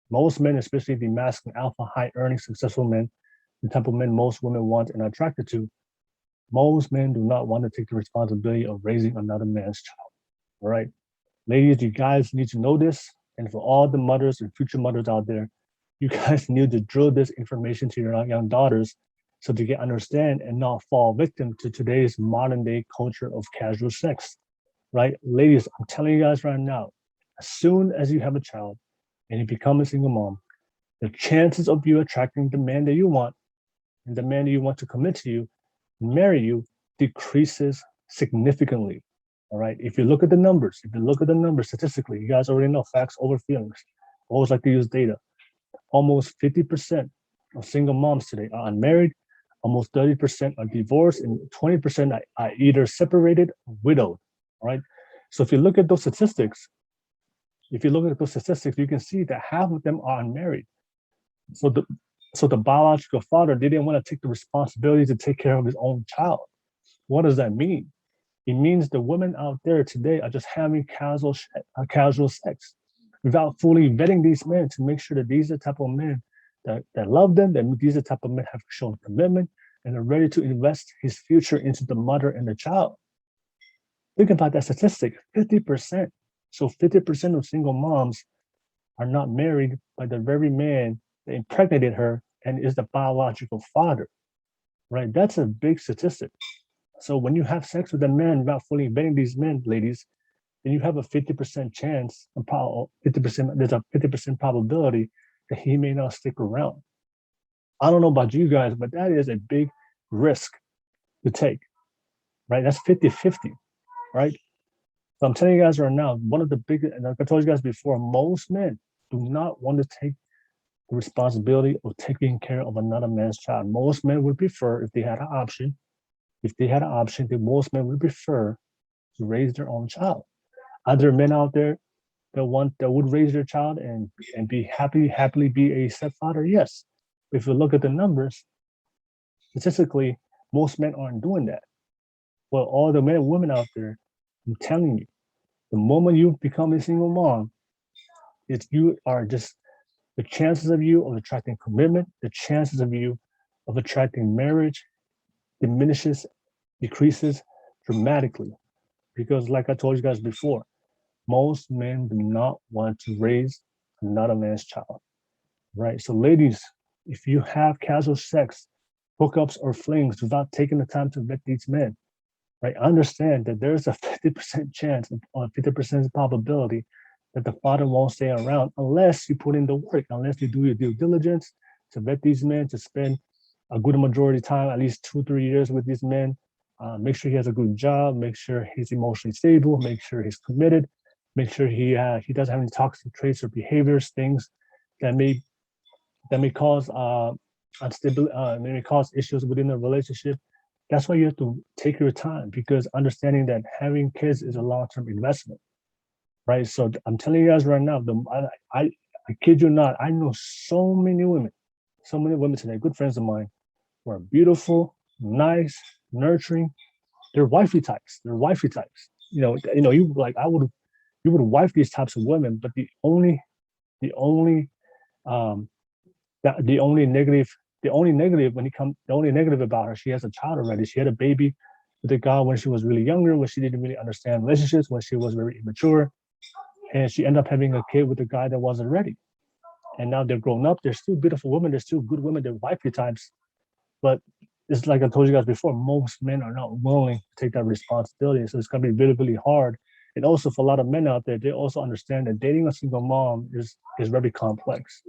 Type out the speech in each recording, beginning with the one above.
Most men, especially the masculine, alpha, high earning, successful men, the type of men most women want and are attracted to, most men do not want to take the responsibility of raising another man's child. All right. Ladies, you guys need to know this. And for all the mothers and future mothers out there, you guys need to drill this information to your young daughters so they can understand and not fall victim to today's modern day culture of casual sex. Right? Ladies, I'm telling you guys right now, as soon as you have a child and you become a single mom, the chances of you attracting the man that you want and the man that you want to commit to you, marry you, decreases significantly. All right. If you look at the numbers, statistically, you guys already know facts over feelings. Always like to use data. Almost 50% of single moms today are unmarried. Almost 30% are divorced, and 20% are either separated or widowed. All right. So if you look at those statistics, you can see that half of them are unmarried. So the biological father didn't want to take the responsibility to take care of his own child. What does that mean? It means the women out there today are just having casual sex without fully vetting these men to make sure that these are the type of men that love them, that these are the type of men have shown commitment and are ready to invest his future into the mother and the child. Think about that statistic, 50%. So 50% of single moms are not married by the very man that impregnated her and is the biological father, right? That's a big statistic. So when you have sex with a man without fully vetting these men, ladies, then you have a 50% chance, 50%, there's a 50% probability that he may not stick around. I don't know about you guys, but that is a big risk to take, right? That's 50-50, right? So I'm telling you guys right now, one of the biggest, and like I told you guys before, most men do not want to take the responsibility of taking care of another man's child. Most men would prefer, if they had an option, then most men would prefer to raise their own child. Are there men out there that would raise their child and be happily be a stepfather? Yes. If you look at the numbers, statistically, most men aren't doing that. Well, all the men and women out there, I'm telling you, the moment you become a single mom, you are just the chances of you of attracting commitment, the chances of you of attracting marriage decreases dramatically. Because like I told you guys before, most men do not want to raise another man's child, right? So ladies, if you have casual sex, hookups or flings without taking the time to vet these men, right? Understand that there's a 50% chance or 50% probability that the father won't stay around unless you put in the work, unless you do your due diligence to vet these men, to spend a good majority of time, at least 2-3 years with these men. Make sure he has a good job, make sure he's emotionally stable, make sure he's committed, make sure he doesn't have any toxic traits or behaviors, things that may cause may cause issues within the relationship. That's why you have to take your time, because understanding that having kids is a long-term investment, right? So I'm telling you guys right now, I kid you not, I know so many women today, good friends of mine, who are beautiful, nice, nurturing. They're wifey types. You like you would wife these types of women, but the only um the only negative the only negative about her, she has a child already. She had a baby with a guy when she was really younger, when she didn't really understand relationships, when she was very immature, and she ended up having a kid with a guy that wasn't ready. And now they're grown up. They're still beautiful women. They're still good women. They're wifey types, but it's like I told you guys before, most men are not willing to take that responsibility. So it's going to be really, really hard. And also for a lot of men out there, they also understand that dating a single mom is very complex,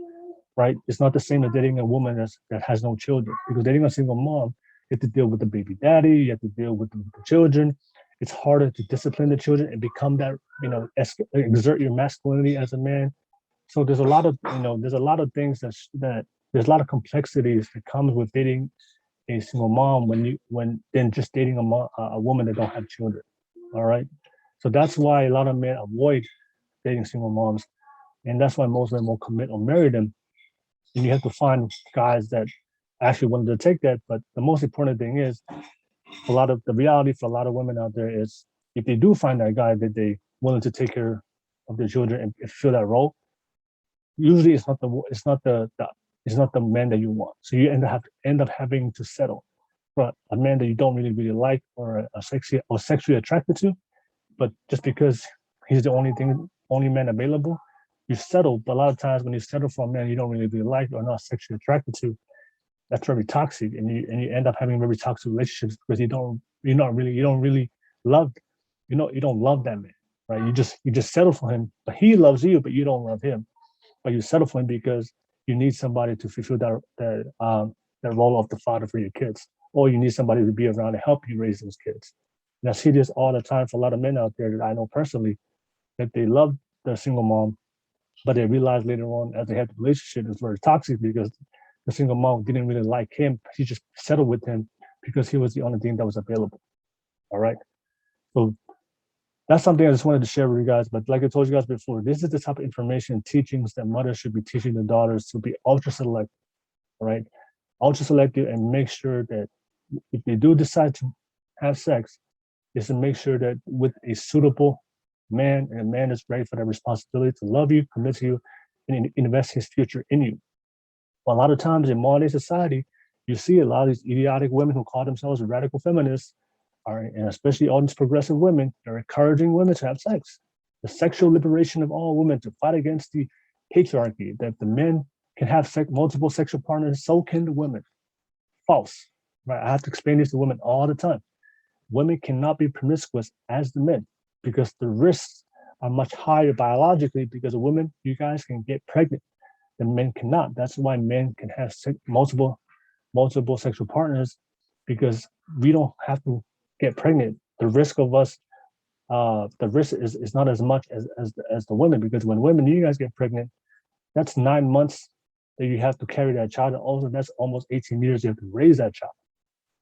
right? It's not the same as dating a woman that has no children, because dating a single mom, you have to deal with the baby daddy, you have to deal with the children. It's harder to discipline the children and become that, exert your masculinity as a man. So there's a lot of things that there's a lot of complexities that comes with dating a single mom when then just dating a woman that don't have children. All right. So that's why a lot of men avoid dating single moms. And that's why most men won't commit or marry them. And you have to find guys that actually wanted to take that. But the most important thing is the reality for a lot of women out there is, if they do find that guy that they willing to take care of their children and fill that role, usually it's not the man that you want. So you end up having to settle for a man that you don't really like or sexually attracted to, but just because he's the only man available, you settle. But a lot of times when you settle for a man you don't really like or not sexually attracted to, that's very toxic, and you end up having very toxic relationships because you don't really love you don't love that man, right? You just settle for him, but he loves you, but you don't love him, but you settle for him because you need somebody to fulfill that role of the father for your kids, or you need somebody to be around to help you raise those kids. And I see this all the time for a lot of men out there that I know personally, that they love their single mom, but they realize later on as they have the relationship it's very toxic because the single mom didn't really like him. She just settled with him because he was the only thing that was available. All right. So that's something I just wanted to share with you guys. But like I told you guys before, this is the type of information and teachings that mothers should be teaching their daughters to be ultra selective. All right. Ultra selective, and make sure that if they do decide to have sex, is to make sure that with a suitable man, and a man is ready for that responsibility to love you, commit to you, and invest his future in you. But a lot of times in modern day society, you see a lot of these idiotic women who call themselves radical feminists, and especially all these progressive women, they're encouraging women to have sex. The sexual liberation of all women, to fight against the patriarchy, that the men can have multiple sexual partners, so can the women. False. Right? I have to explain this to women all the time. Women cannot be promiscuous as the men because the risks are much higher biologically, because a woman, you guys can get pregnant, and men cannot. That's why men can have multiple sexual partners, because we don't have to get pregnant. The risk of us, the risk is not as much as the women, because when women, you guys get pregnant, that's 9 months that you have to carry that child, and also that's almost 18 years you have to raise that child.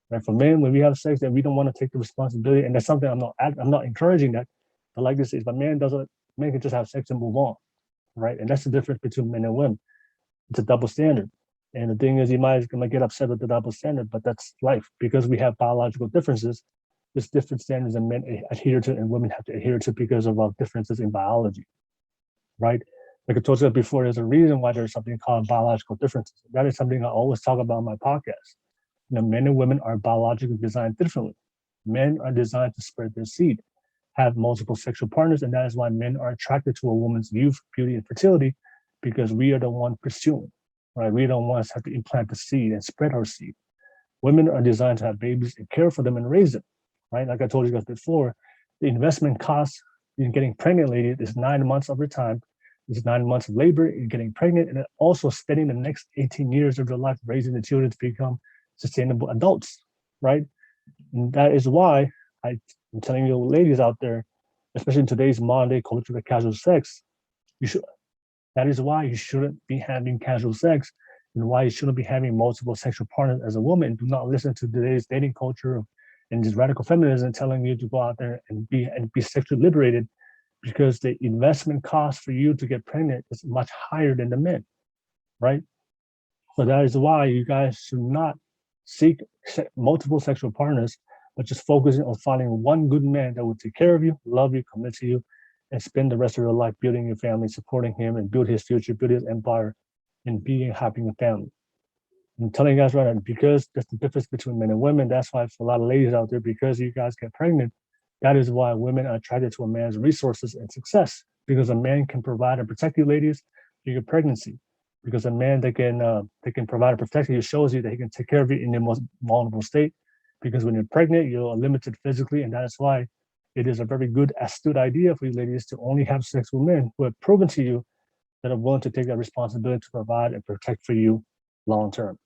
Right? For men, when we have sex, that we don't want to take the responsibility, and that's something I'm not encouraging that. But like this, if a man can just have sex and move on, right? And that's the difference between men and women. It's a double standard. And the thing is, you might get upset with the double standard, but that's life, because we have biological differences. There's different standards that men adhere to and women have to adhere to because of our differences in biology, right? Like I told you before, there's a reason why there's something called biological differences. That is something I always talk about on my podcast. Men and women are biologically designed differently. Men are designed to spread their seed, have multiple sexual partners, and that is why men are attracted to a woman's youth, beauty, and fertility, because we are the one pursuing, right? We don't want to have to implant the seed and spread our seed. Women are designed to have babies and care for them and raise them, right? Like I told you guys before, the investment cost in getting pregnant, lady, is 9 months of your time. It's 9 months of labor in getting pregnant, and also spending the next 18 years of your life raising the children to become sustainable adults, right? And that is why I'm telling you, ladies out there, especially in today's modern day culture of casual sex, that is why you shouldn't be having casual sex, and why you shouldn't be having multiple sexual partners as a woman. Do not listen to today's dating culture and this radical feminism telling you to go out there and be sexually liberated, because the investment cost for you to get pregnant is much higher than the men, right? So that is why you guys should not seek multiple sexual partners, but just focusing on finding one good man that will take care of you, love you, commit to you, and spend the rest of your life building your family, supporting him, and build his future, build his empire, and being happy in a family. I'm telling you guys right now, because there's the difference between men and women. That's why for a lot of ladies out there, because you guys get pregnant, that is why women are attracted to a man's resources and success, because a man can provide and protect you, ladies, through your pregnancy. Because a man that can provide and protect you shows you that he can take care of you in your most vulnerable state. Because when you're pregnant, you're limited physically, and that is why it is a very good, astute idea for you ladies to only have sex with men who have proven to you that are willing to take that responsibility to provide and protect for you long term.